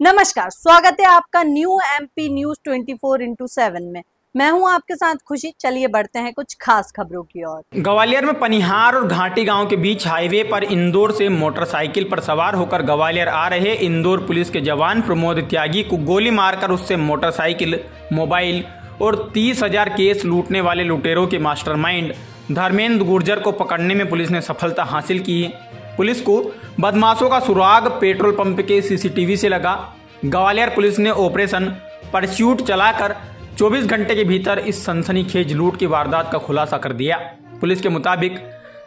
नमस्कार, स्वागत है आपका न्यू एमपी न्यूज 24x7 में। मैं हूं आपके साथ खुशी। चलिए बढ़ते हैं कुछ खास खबरों की ओर। ग्वालियर में पनिहार और घाटी गांव के बीच हाईवे पर इंदौर से मोटरसाइकिल पर सवार होकर ग्वालियर आ रहे इंदौर पुलिस के जवान प्रमोद त्यागी को गोली मारकर उससे मोटरसाइकिल, मोबाइल और 30,000 केस लूटने वाले लुटेरों के मास्टरमाइंड धर्मेंद्र गुर्जर को पकड़ने में पुलिस ने सफलता हासिल की है। पुलिस को बदमाशों का सुराग पेट्रोल पंप के सीसीटीवी से लगा। ग्वालियर पुलिस ने ऑपरेशन परस्यूट चलाकर 24 घंटे के भीतर इस सनसनीखेज लूट की वारदात का खुलासा कर दिया। पुलिस के मुताबिक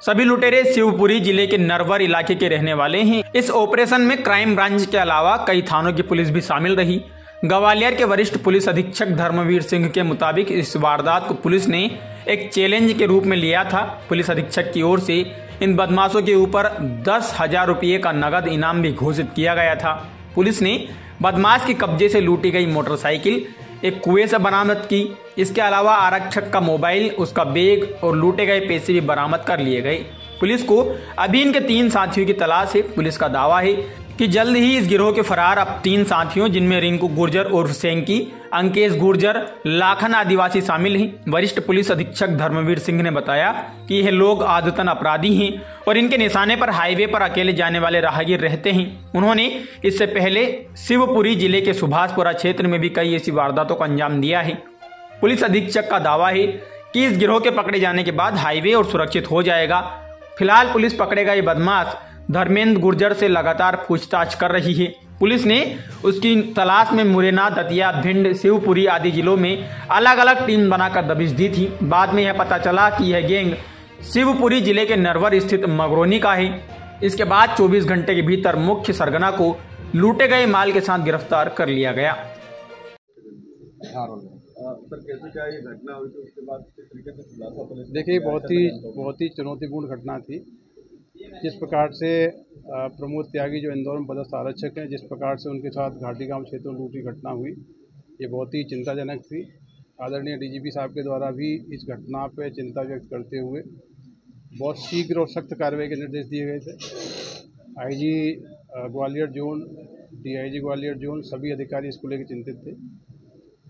सभी लुटेरे शिवपुरी जिले के नरवर इलाके के रहने वाले हैं। इस ऑपरेशन में क्राइम ब्रांच के अलावा कई थानों की पुलिस भी शामिल रही। ग्वालियर के वरिष्ठ पुलिस अधीक्षक धर्मवीर सिंह के मुताबिक इस वारदात को पुलिस ने एक चैलेंज के रूप में लिया था। पुलिस अधीक्षक की ओर से इन बदमाशों के ऊपर 10,000 रुपये का नगद इनाम भी घोषित किया गया था। पुलिस ने बदमाश के कब्जे से लूटी गई मोटरसाइकिल एक कुएं से बरामद की। इसके अलावा आरक्षक का मोबाइल, उसका बैग और लूटे गए पैसे भी बरामद कर लिए गए। पुलिस को अभी इनके 3 साथियों की तलाश है। पुलिस का दावा है कि जल्द ही इस गिरोह के फरार अब 3 साथियों, जिनमें रिंकू गुर्जर उर्फ सेंकी, अंकेश गुर्जर, लाखन आदिवासी शामिल हैं। वरिष्ठ पुलिस अधीक्षक धर्मवीर सिंह ने बताया कि यह लोग आदतन अपराधी हैं और इनके निशाने पर हाईवे पर अकेले जाने वाले राहगीर रहते हैं। उन्होंने इससे पहले शिवपुरी जिले के सुभाषपुरा क्षेत्र में भी कई ऐसी वारदातों को अंजाम दिया है। पुलिस अधीक्षक का दावा है कि इस गिरोह के पकड़े जाने के बाद हाईवे और सुरक्षित हो जाएगा। फिलहाल पुलिस पकड़े गए बदमाश धर्मेंद्र गुर्जर से लगातार पूछताछ कर रही है। पुलिस ने उसकी तलाश में मुरैना, दतिया, भिंड, शिवपुरी आदि जिलों में अलग अलग टीम बनाकर दबिश दी थी। बाद में यह पता चला कि यह गैंग शिवपुरी जिले के नरवर स्थित मगरोनी का है। इसके बाद 24 घंटे के भीतर मुख्य सरगना को लूटे गए माल के साथ गिरफ्तार कर लिया गया। सर, कैसे क्या ये घटना हुई थी, उसके बाद किस तरीके से खुलासा पुलिस? देखिए, बहुत ही चुनौतीपूर्ण घटना थी। जिस प्रकार से प्रमोद त्यागी जो इंदौर में पदस्थ आरक्षक हैं, जिस प्रकार से उनके साथ घाटी गांव क्षेत्र में लूट की घटना हुई, ये बहुत ही चिंताजनक थी। आदरणीय डीजीपी साहब के द्वारा भी इस घटना पर चिंता व्यक्त करते हुए बहुत शीघ्र और सख्त कार्रवाई के निर्देश दिए गए थे। IG Gwalior zone, DIG Gwalior zone, सभी अधिकारी इसको लेकर चिंतित थे।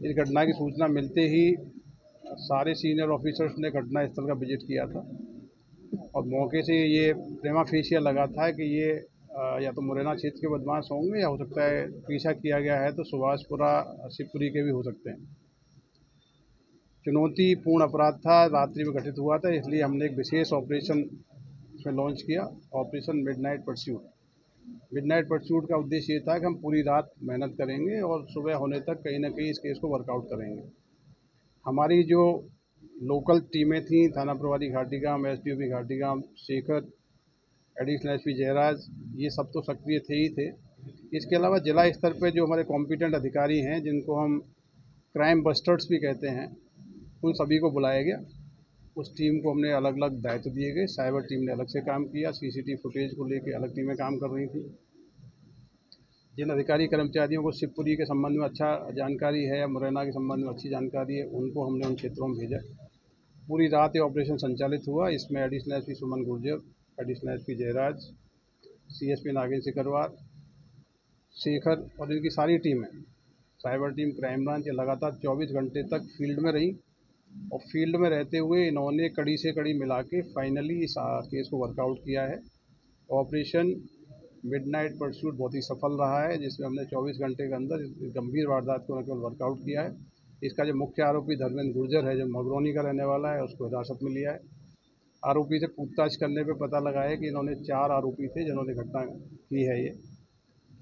इस घटना की सूचना मिलते ही सारे सीनियर ऑफिसर्स ने घटनास्थल का विजिट किया था और मौके से ये प्रेमा फेशिया लगा था कि ये या तो मुरैना क्षेत्र के बदमाश होंगे या हो सकता है पीछा किया गया है तो सुभाषपुरा, शिवपुरी के भी हो सकते हैं। चुनौतीपूर्ण अपराध था, रात्रि में घटित हुआ था, इसलिए हमने एक विशेष ऑपरेशन इसमें लॉन्च किया, operation midnight pursuit. Midnight pursuit का उद्देश्य ये था कि हम पूरी रात मेहनत करेंगे और सुबह होने तक कहीं ना कहीं इस केस को वर्कआउट करेंगे। हमारी जो लोकल टीमें थीं, थाना प्रभारी Ghatigaon, SDOP Ghatigaon, Shekhar, additional SP Jairaj, ये सब तो सक्रिय थे ही थे। इसके अलावा जिला स्तर पर जो हमारे कॉम्पिटेंट अधिकारी हैं, जिनको हम क्राइम बस्टर्स भी कहते हैं, उन सभी को बुलाया गया। उस टीम को हमने अलग अलग दायित्व दिए गए। साइबर टीम ने अलग से काम किया, सीसीटीवी फुटेज को लेकर अलग टीमें काम कर रही थी। जिन अधिकारी कर्मचारियों को शिवपुरी के संबंध में अच्छा जानकारी है या मुरैना के संबंध में अच्छी जानकारी है, उनको हमने उन क्षेत्रों में भेजा। पूरी रात ये ऑपरेशन संचालित हुआ। इसमें additional SP Suman Gurjar, additional SP Jayraj, CSP Nagendra Sikarwar, Shekhar और इनकी सारी टीमें, साइबर टीम, क्राइम ब्रांच, लगातार 24 घंटे तक फील्ड में रही और फील्ड में रहते हुए इन्होंने कड़ी से कड़ी मिला के फाइनली इस केस को वर्कआउट किया है। ऑपरेशन मिडनाइट परस्यूट बहुत ही सफल रहा है, जिसमें हमने 24 घंटे के अंदर इस गंभीर वारदात को न केवल वर्कआउट किया है, इसका जो मुख्य आरोपी धर्मेंद्र गुर्जर है, जो मगरोनी का रहने वाला है, उसको हिरासत में लिया है। आरोपी से पूछताछ करने पे पता लगा है कि इन्होंने 4 आरोपी थे जिन्होंने घटना की है। ये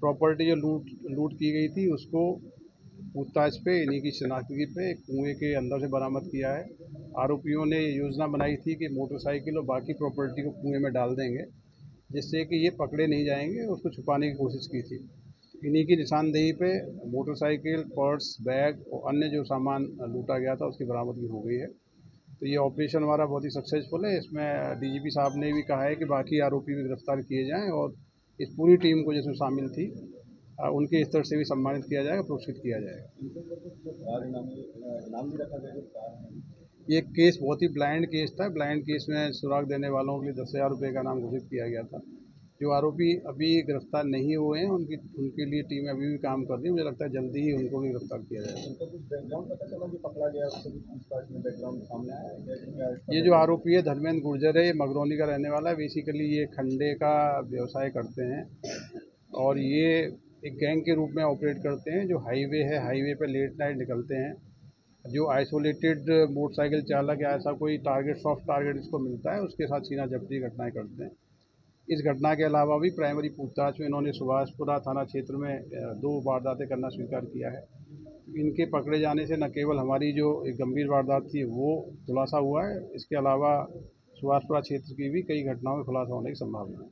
प्रॉपर्टी जो लूट की गई थी, उसको पूछताछ पे, इन्हीं की शनाख्तगी पे एक कुएँ के अंदर से बरामद किया है। आरोपियों ने योजना बनाई थी कि मोटरसाइकिल और बाकी प्रॉपर्टी को कुएँ में डाल देंगे, जिससे कि ये पकड़े नहीं जाएंगे, उसको छुपाने की कोशिश की थी। इन्हीं की निशानदेही पे मोटरसाइकिल, पर्स, बैग और अन्य जो सामान लूटा गया था उसकी बरामदगी हो गई है। तो ये ऑपरेशन हमारा बहुत ही सक्सेसफुल है। इसमें डीजीपी साहब ने भी कहा है कि बाकी आरोपी भी गिरफ्तार किए जाएँ और इस पूरी टीम को जिसमें शामिल थी उनके स्तर से भी सम्मानित किया जाएगा, पुरस्कृत किया जाएगा। ये केस बहुत ही ब्लाइंड केस था। ब्लाइंड केस में सुराग देने वालों के लिए 10,000 रुपये का नाम घोषित किया गया था। जो आरोपी अभी गिरफ्तार नहीं हुए हैं उनके लिए टीम अभी भी काम कर रही है। मुझे लगता है जल्दी ही उनको भी गिरफ्तार किया जाएगा। उनका कुछ बैकग्राउंड पता चला जो पकड़ा गया, उससे भी पूछताछ में बैकग्राउंड सामने आया? ये जो आरोपी है धर्मेंद्र गुर्जर है, ये मगरौनी का रहने वाला है। बेसिकली ये खंडे का व्यवसाय करते हैं और ये एक गैंग के रूप में ऑपरेट करते हैं। जो हाईवे है, हाईवे पे लेट नाइट निकलते हैं। जो आइसोलेटेड मोटरसाइकिल चालक या ऐसा कोई टारगेट, सॉफ्ट टारगेट इसको मिलता है, उसके साथ छीना झपटी घटनाएं करते हैं। इस घटना के अलावा भी प्राइमरी पूछताछ में इन्होंने सुभाषपुरा थाना क्षेत्र में 2 वारदातें करना स्वीकार किया है। इनके पकड़े जाने से न केवल हमारी जो एक गंभीर वारदात थी वो खुलासा हुआ है, इसके अलावा सुभाषपुरा क्षेत्र की भी कई घटनाओं में खुलासा होने की संभावना है।